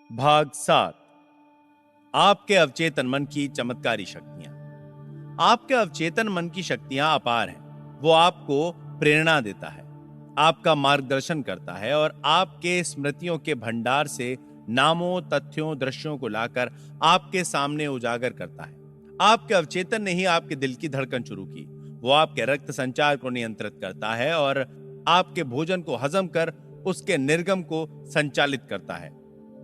भाग 7। आपके अवचेतन मन की चमत्कारी शक्तियां। आपके अवचेतन मन की शक्तियां अपार हैं। वो आपको प्रेरणा देता है, आपका मार्गदर्शन करता है और आपके स्मृतियों के भंडार से नामों, तथ्यों, दृश्यों को लाकर आपके सामने उजागर करता है। आपके अवचेतन ने ही आपके दिल की धड़कन शुरू की। वो आपके रक्त संचार को नियंत्रित करता है और आपके भोजन को हजम कर उसके निर्गम को संचालित करता है।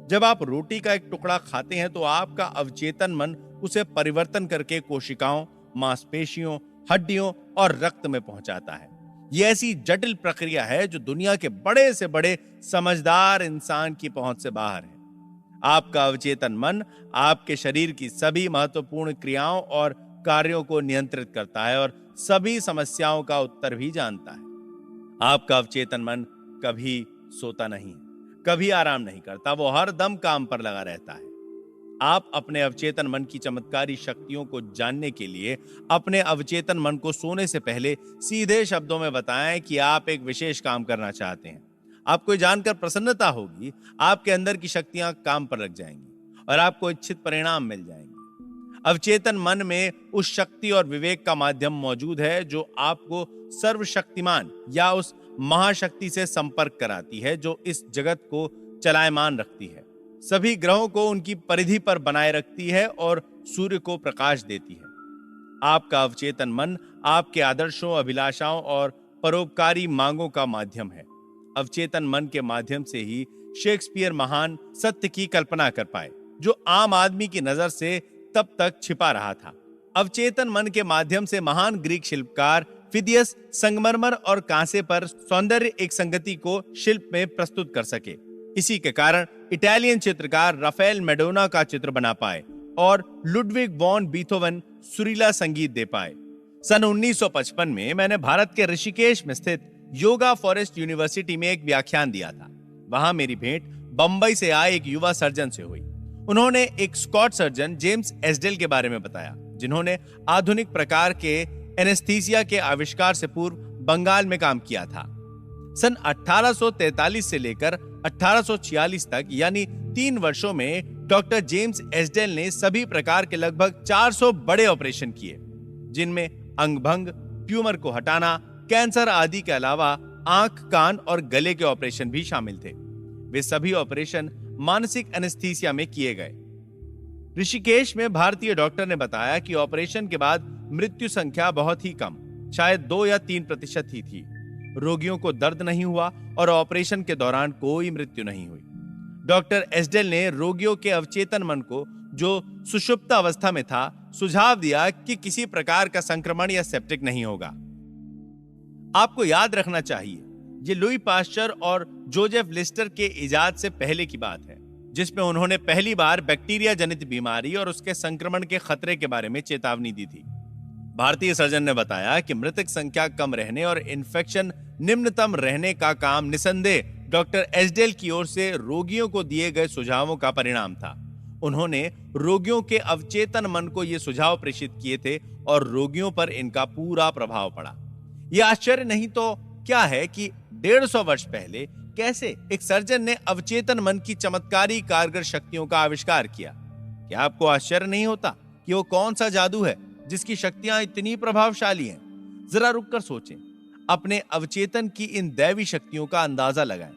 जब आप रोटी का एक टुकड़ा खाते हैं तो आपका अवचेतन मन उसे परिवर्तन करके कोशिकाओं, मांसपेशियों, हड्डियों और रक्त में पहुंचाता है। यह ऐसी जटिल प्रक्रिया है जो दुनिया के बड़े से बड़े समझदार इंसान की पहुंच से बाहर है। आपका अवचेतन मन आपके शरीर की सभी महत्वपूर्ण क्रियाओं और कार्यों को नियंत्रित करता है और सभी समस्याओं का उत्तर भी जानता है। आपका अवचेतन मन कभी सोता नहीं, कभी आराम नहीं करता। वो हर दम काम पर लगा रहता है। आप अपने अवचेतन मन की चमत्कारी शक्तियों को जानने के लिए अपने अवचेतन मन को सोने से पहले सीधे शब्दों में बताएं कि आप एक विशेष काम करना चाहते हैं। आपको जानकर प्रसन्नता होगी, आपके अंदर की शक्तियां काम पर लग जाएंगी और आपको इच्छित परिणाम मिल जाएंगे। अवचेतन मन में उस शक्ति और विवेक का माध्यम मौजूद है जो आपको सर्वशक्तिमान या उस महाशक्ति से संपर्क कराती है जो इस जगत को चलायमान रखती है, सभी ग्रहों को उनकी परिधि पर बनाए रखती है और सूर्य को प्रकाश देती है। आपका अवचेतन मन आपके आदर्शों, अभिलाषाओं और परोपकारी मांगों का माध्यम है। अवचेतन मन के माध्यम से ही शेक्सपियर महान सत्य की कल्पना कर पाए जो आम आदमी की नजर से तब तक छिपा रहा था। अवचेतन मन के माध्यम से महान ग्रीक शिल्पकार फिदियस संगमरमर और कांसे पर सौंदर्य एक संगति को शिल्प में प्रस्तुत कर सके। इसी के कारण इटालियन चित्रकार राफेल मेडोना का चित्र बना पाए और लुडविग वॉन बीथोवन सुरीला संगीत दे पाए। सन 1955 में मैंने भारत के ऋषिकेश में स्थित योगा फॉरेस्ट यूनिवर्सिटी में एक व्याख्यान दिया था। वहां मेरी भेंट बंबई से आए एक युवा सर्जन से हुई। उन्होंने एक स्कॉट सर्जन जेम्स एसडेल के बारे में बताया, जिन्होंने आधुनिक प्रकार के एनेस्थीसिया के आविष्कार से पूर्व बंगाल में काम किया था। सन 1843 से लेकर 1846 तक यानी 3 वर्षों में डॉक्टर जेम्स एसडेल ने सभी प्रकार के लगभग 400 बड़े ऑपरेशन किए, जिनमें अंगभंग, ट्यूमर को हटाना, कैंसर आदि के अलावा आंख, कान और गले के ऑपरेशन भी शामिल थे। वे सभी ऑपरेशन मानसिक एनेस्थीसिया में किए गए। ऋषिकेश में भारतीय डॉक्टर ने बताया कि ऑपरेशन के बाद मृत्यु संख्या बहुत ही कम, शायद 2 या 3% ही थी। रोगियों को दर्द नहीं हुआ और ऑपरेशन के दौरान कोई मृत्यु नहीं हुई। डॉक्टर एसडेल ने रोगियों के अवचेतन मन को, जो सुषुप्त अवस्था में था, सुझाव दिया कि किसी प्रकार का संक्रमण या सेप्टिक नहीं होगा। आपको याद रखना चाहिए, ये लुई पाश्चर और जोसेफ लिस्टर के इजाद से पहले की बात है, जिसमें उन्होंने पहली बार बैक्टीरिया जनित बीमारी और उसके संक्रमण के खतरे के बारे में चेतावनी दी थी। भारतीय सर्जन ने बताया कि मृतक संख्या कम रहने और इन्फेक्शन निम्नतम रहने का काम निसंदेह डॉक्टर एसडेल की ओर से रोगियों को दिए गए सुझावों का परिणाम था। उन्होंने रोगियों के अवचेतन मन को ये सुझाव प्रेषित किए थे और रोगियों पर इनका पूरा प्रभाव पड़ा। यह आश्चर्य नहीं तो क्या है कि 150 वर्ष पहले कैसे एक सर्जन ने अवचेतन मन की चमत्कारी कारगर शक्तियों का आविष्कार किया। क्या आपको आश्चर्य नहीं होता कि वो कौन सा जादू है जिसकी शक्तियां इतनी प्रभावशाली हैं? जरा रुककर सोचें, अपने अवचेतन की इन दैवी शक्तियों का अंदाजा लगाएं।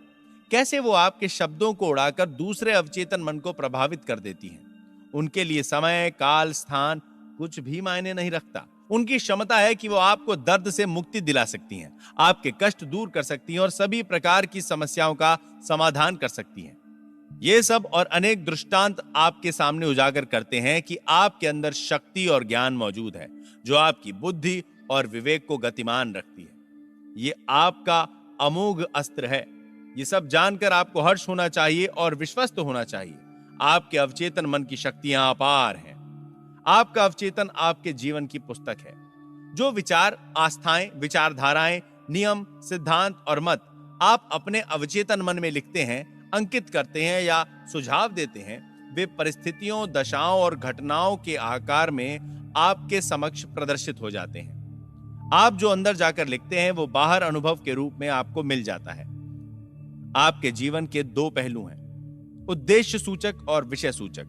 कैसे वो आपके शब्दों को उड़ाकर दूसरे अवचेतन मन को प्रभावित कर देती हैं। उनके लिए समय, काल, स्थान कुछ भी मायने नहीं रखता। उनकी क्षमता है कि वो आपको दर्द से मुक्ति दिला सकती हैं, आपके कष्ट दूर कर सकती हैं और सभी प्रकार की समस्याओं का समाधान कर सकती हैं। ये सब और अनेक दृष्टांत आपके सामने उजागर करते हैं कि आपके अंदर शक्ति और ज्ञान मौजूद है जो आपकी बुद्धि और विवेक को गतिमान रखती है। ये आपका अमोघ अस्त्र है। ये सब जानकर आपको हर्ष होना चाहिए और विश्वस्त होना चाहिए। आपके अवचेतन मन की शक्तियां अपार हैं। आपका अवचेतन आपके जीवन की पुस्तक है। जो विचार, आस्थाएं, विचारधाराएं, नियम, सिद्धांत और मत आप अपने अवचेतन मन में लिखते हैं, अंकित करते हैं या सुझाव देते हैं, वे परिस्थितियों, दशाओं और घटनाओं के आकार में आपके समक्ष प्रदर्शित हो जाते हैं। आप जो अंदर जाकर लिखते हैं वो बाहर अनुभव के रूप में आपको मिल जाता है। आपके जीवन के 2 पहलू हैं। उद्देश्य सूचक और विषय सूचक,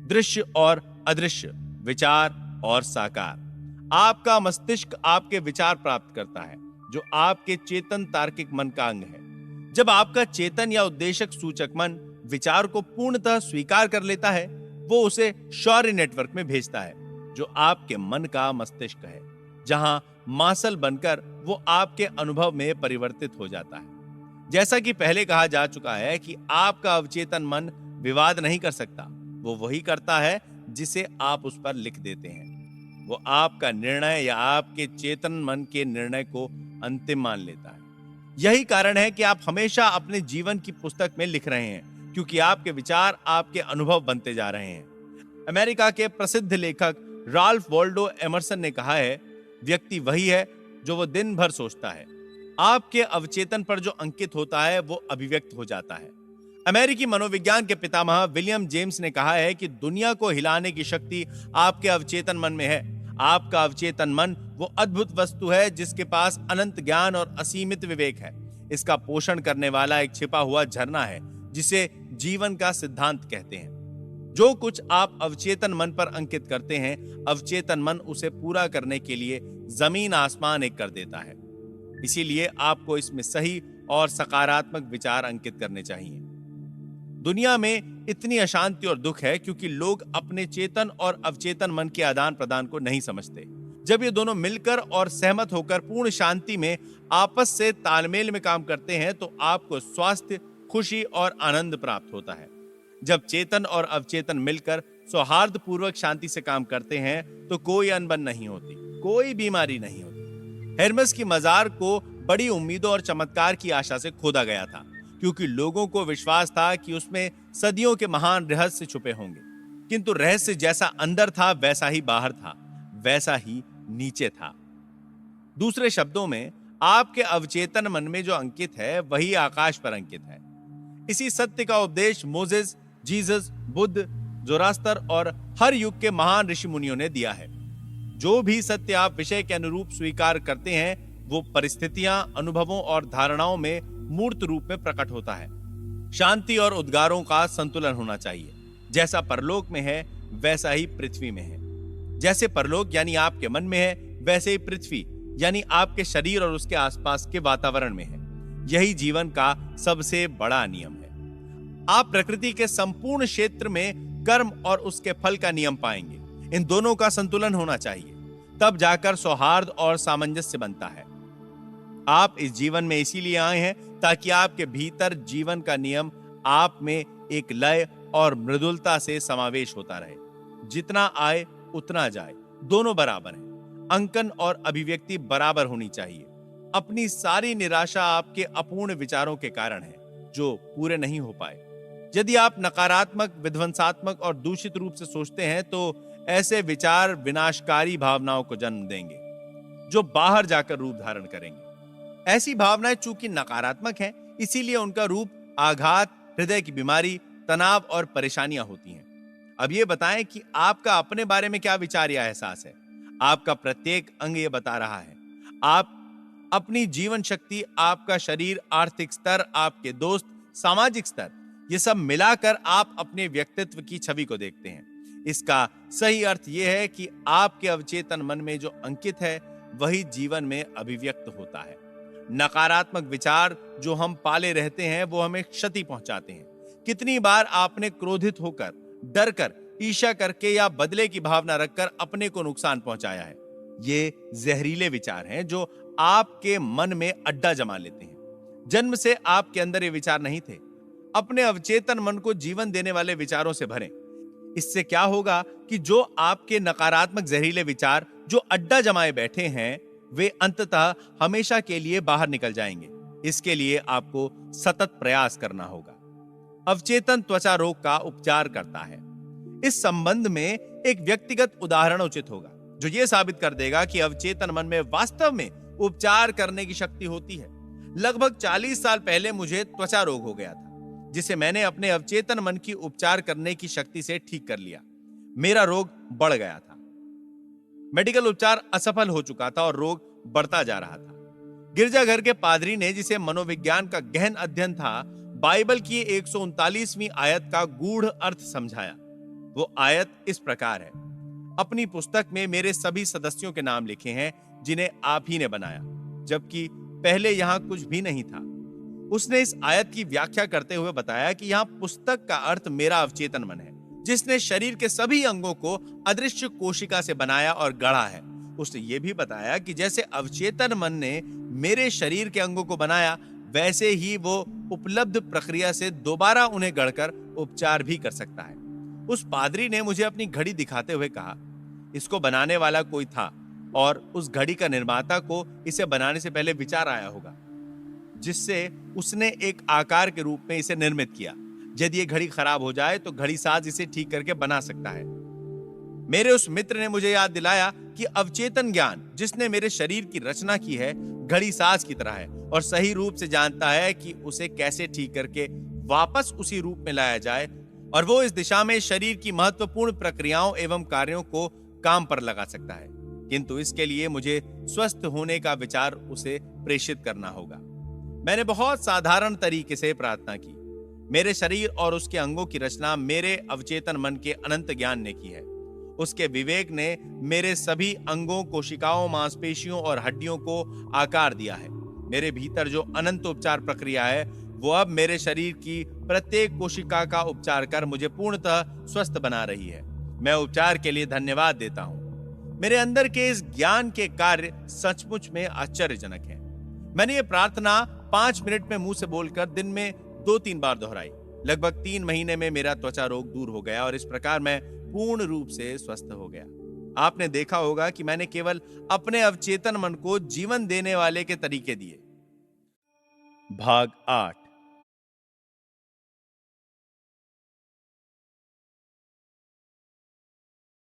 दृश्य और अदृश्य, विचार और साकार। आपका मस्तिष्क आपके विचार प्राप्त करता है, जो आपके चेतन तार्किक मन का अंग है। जब आपका चेतन या उद्देशक सूचक मन विचार को पूर्णतः स्वीकार कर लेता है, वो उसे शौर्य नेटवर्क में भेजता है, जो आपके मन का मस्तिष्क है, जहां मासल बनकर वो आपके अनुभव में परिवर्तित हो जाता है। जैसा कि पहले कहा जा चुका है कि आपका अवचेतन मन विवाद नहीं कर सकता, वो वही करता है जिसे आप उस पर लिख देते हैं। वो आपका निर्णय या आपके चेतन मन के निर्णय को अंतिम मान लेता है। यही कारण है कि आप हमेशा अपने जीवन की पुस्तक में लिख रहे हैं, क्योंकि आपके विचार आपके अनुभव बनते जा रहे हैं। अमेरिका के प्रसिद्ध लेखक राल्फ वॉल्डो एमर्सन ने कहा है, व्यक्ति वही है जो वो दिन भर सोचता है। आपके अवचेतन पर जो अंकित होता है वो अभिव्यक्त हो जाता है। अमेरिकी मनोविज्ञान के पितामह विलियम जेम्स ने कहा है कि दुनिया को हिलाने की शक्ति आपके अवचेतन मन में है। आपका अवचेतन मन वो अद्भुत वस्तु है जिसके पास अनंत ज्ञान और असीमित विवेक है। इसका पोषण करने वाला एक छिपा हुआ झरना है जिसे जीवन का सिद्धांत कहते हैं। जो कुछ आप अवचेतन मन पर अंकित करते हैं, अवचेतन मन उसे पूरा करने के लिए जमीन आसमान एक कर देता है। इसीलिए आपको इसमें सही और सकारात्मक विचार अंकित करने चाहिए। दुनिया में इतनी अशांति और दुख है क्योंकि लोग अपने चेतन और अवचेतन मन के आदान प्रदान को नहीं समझते। जब ये दोनों मिलकर और सहमत होकर पूर्ण शांति में आपस से तालमेल में काम करते हैं तो आपको स्वास्थ्य, खुशी और आनंद प्राप्त होता है। जब चेतन और अवचेतन मिलकर सौहार्द पूर्वक शांति से काम करते हैं तो कोई अनबन नहीं होती, कोई बीमारी नहीं होती। हेर्मेस की मजार को बड़ी उम्मीदों और चमत्कार की आशा से खोदा गया था, क्योंकि लोगों को विश्वास था कि उसमें सदियों के महान रहस्य छुपे होंगे। किंतु रहस्य जैसा अंदर था वैसा ही बाहर था, वैसा ही नीचे था। दूसरे शब्दों में, आपके अवचेतन मन में जो अंकित है वही आकाश पर अंकित है। इसी सत्य का उपदेश मोसेस, जीसस, बुद्ध, जोरास्तर और हर युग के महान ऋषि मुनियों ने दिया है। जो भी सत्य आप विषय के अनुरूप स्वीकार करते हैं वो परिस्थितियां, अनुभवों और धारणाओं में मूर्त रूप में प्रकट होता है। शांति और उद्गारों का संतुलन होना चाहिए। जैसा परलोक में है वैसा ही पृथ्वी में है। जैसे परलोक यानी आपके मन में है, वैसे ही पृथ्वी यानी आपके शरीर और उसके आसपास के वातावरण में है। यही जीवन का सबसे बड़ा नियम है। आप प्रकृति के संपूर्ण क्षेत्र में कर्म और उसके फल का नियम पाएंगे। इन दोनों का संतुलन होना चाहिए, तब जाकर सौहार्द और सामंजस्य बनता है। आप इस जीवन में इसीलिए आए हैं ताकि आपके भीतर जीवन का नियम आप में एक लय और मृदुलता से समावेश होता रहे। जितना आए उतना जाए, दोनों बराबर हैं। अंकन और अभिव्यक्ति बराबर होनी चाहिए। अपनी सारी निराशा आपके अपूर्ण विचारों के कारण है जो पूरे नहीं हो पाए। यदि आप नकारात्मक, विध्वंसात्मक और दूषित रूप से सोचते हैं तो ऐसे विचार विनाशकारी भावनाओं को जन्म देंगे जो बाहर जाकर रूप धारण करेंगे। ऐसी भावनाएं चूंकि नकारात्मक हैं, इसीलिए उनका रूप आघात, हृदय की बीमारी, तनाव और परेशानियां होती हैं। अब ये बताएं कि आपका अपने बारे में क्या विचार या एहसास है। आपका प्रत्येक अंग ये बता रहा है। आप अपनी जीवन शक्ति, आपका शरीर, आर्थिक स्तर, आपके दोस्त, सामाजिक स्तर, ये सब मिलाकर आप अपने व्यक्तित्व की छवि को देखते हैं। इसका सही अर्थ यह है कि आपके अवचेतन मन में जो अंकित है वही जीवन में अभिव्यक्त होता है। नकारात्मक विचार जो हम पाले रहते हैं वो हमें क्षति पहुंचाते हैं। कितनी बार आपने क्रोधित होकर, डरकर, ईर्ष्या करके या बदले की भावना रखकर अपने को नुकसान पहुंचाया है। ये जहरीले विचार हैं जो आपके मन में अड्डा जमा लेते हैं। जन्म से आपके अंदर ये विचार नहीं थे। अपने अवचेतन मन को जीवन देने वाले विचारों से भरें। इससे क्या होगा कि जो आपके नकारात्मक जहरीले विचार जो अड्डा जमाए बैठे हैं वे अंततः हमेशा के लिए बाहर निकल जाएंगे। इसके लिए आपको सतत प्रयास करना होगा। अवचेतन त्वचा रोग का उपचार करता है। इस संबंध में एक व्यक्तिगत उदाहरण उचित होगा जो यह साबित कर देगा कि अवचेतन मन में वास्तव में उपचार करने की शक्ति होती है। लगभग 40 साल पहले मुझे त्वचा रोग हो गया था, जिसे मैंने अपने अवचेतन मन की उपचार करने की शक्ति से ठीक कर लिया। मेरा रोग बढ़ गया था। मेडिकल उपचार असफल हो चुका था और रोग बढ़ता जा रहा था। गिरजाघर के पादरी ने, जिसे मनोविज्ञान का गहन अध्ययन था, बाइबल की 139वीं आयत का गूढ़ अर्थ समझाया। वो आयत इस प्रकार है, अपनी पुस्तक में मेरे सभी सदस्यों के नाम लिखे हैं जिन्हें आप ही ने बनाया, जबकि पहले यहां कुछ भी नहीं था। उसने इस आयत की व्याख्या करते हुए बताया कि यहां पुस्तक का अर्थ मेरा अवचेतन मन है, जिसने शरीर के सभी अंगों को अदृश्य कोशिका से बनाया और गढ़ा है। उसने ये भी बताया कि जैसे अवचेतन मन ने मेरे शरीर के अंगों को बनाया, वैसे ही वो उपलब्ध प्रक्रिया से दोबारा उन्हें गढ़कर उपचार भी कर सकता है। उस पादरी ने मुझे अपनी घड़ी दिखाते हुए कहा, इसको बनाने वाला कोई था और उस घड़ी का निर्माता को इसे बनाने से पहले विचार आया होगा, जिससे उसने एक आकार के रूप में इसे निर्मित किया। यदि ये घड़ी खराब हो जाए तो घड़ी साज इसे ठीक करके बना सकता है। मेरे उस मित्र ने मुझे याद दिलाया कि अवचेतन ज्ञान जिसने मेरे शरीर की रचना की है, घड़ी साज की तरह है और सही रूप से जानता है कि उसे कैसे ठीक करके वापस उसी रूप में लाया जाए, और वो इस दिशा में शरीर की महत्वपूर्ण प्रक्रियाओं एवं कार्यों को काम पर लगा सकता है। किंतु इसके लिए मुझे स्वस्थ होने का विचार उसे प्रेषित करना होगा। मैंने बहुत साधारण तरीके से प्रार्थना की। मेरे शरीर और उसके अंगों की रचना मेरे अवचेतन मन के अनंत ज्ञान ने की है। उसके विवेक ने मेरे सभी अंगों, कोशिकाओं, मांसपेशियों और हड्डियों को आकार दिया है। मेरे भीतर जो अनंत उपचार प्रक्रिया है, वो अब मेरे शरीर की प्रत्येक कोशिका का उपचार कर मुझे पूर्णतः स्वस्थ बना रही है। मैं उपचार के लिए धन्यवाद देता हूं। मेरे अंदर के इस ज्ञान के कार्य सचमुच में आश्चर्यजनक हैं। मैंने ये प्रार्थना 5 मिनट में मुंह से बोलकर दिन में 2-3 बार दोहराई। लगभग 3 महीने में मेरा त्वचा रोग दूर हो गया और इस प्रकार मैं पूर्ण रूप से स्वस्थ हो गया। आपने देखा होगा कि मैंने केवल अपने अवचेतन मन को जीवन देने वाले के तरीके दिए। भाग 8।